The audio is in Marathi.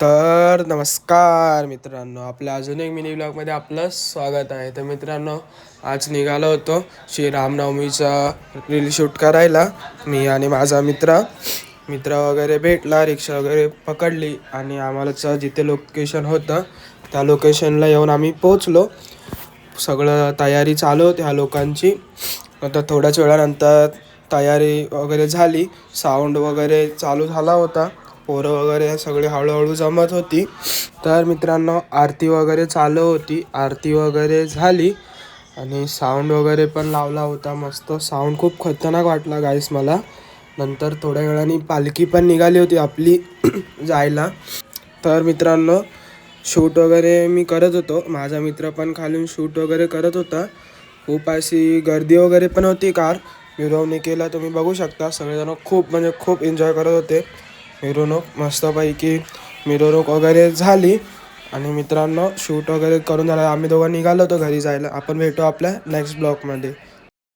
तर नमस्कार मित्रांनो, आपल्या अजून एक मिनी ब्लॉगमध्ये आपलं स्वागत आहे. तर मित्रांनो, आज निघालो होतो श्रीरामनवमीचा रील शूट करायला. मी आणि माझा मित्र वगैरे भेटला, रिक्षा वगैरे पकडली आणि आम्हाला जिथे लोकेशन होतं त्या लोकेशनला येऊन आम्ही पोचलो. सगळं तयारी चालू होती ह्या लोकांची. आता थोड्याच वेळानंतर तयारी वगैरे झाली, साऊंड वगैरे चालू झाला होता, पोरं वगैरे सगळे हळूहळू जमत होती. तर मित्रांनो, आरती वगैरे चालू होती, आरती वगैरे झाली आणि साऊंड वगैरे पण लावला होता. मस्त साऊंड खूप खतरनाक वाटला गाईस मला. नंतर थोड्या वेळाने पालखी पण निघाली होती आपली जायला. तर मित्रांनो, शूट वगैरे मी करत होतो, माझा मित्र पण खालून शूट वगैरे करत होता. खूप अशी गर्दी वगैरे पण होती. कार मिरवणुकीला तुम्ही बघू शकता, सगळेजण खूप एन्जॉय करत होते. मिरवणूक मस्तपैकी मिरवणूक वगैरे झाली आणि मित्रांनो, शूट वगैरे करून झालं, आम्ही दोघं निघालो होतो घरी जायला. आपण भेटू आपल्या नेक्स्ट ब्लॉगमध्ये.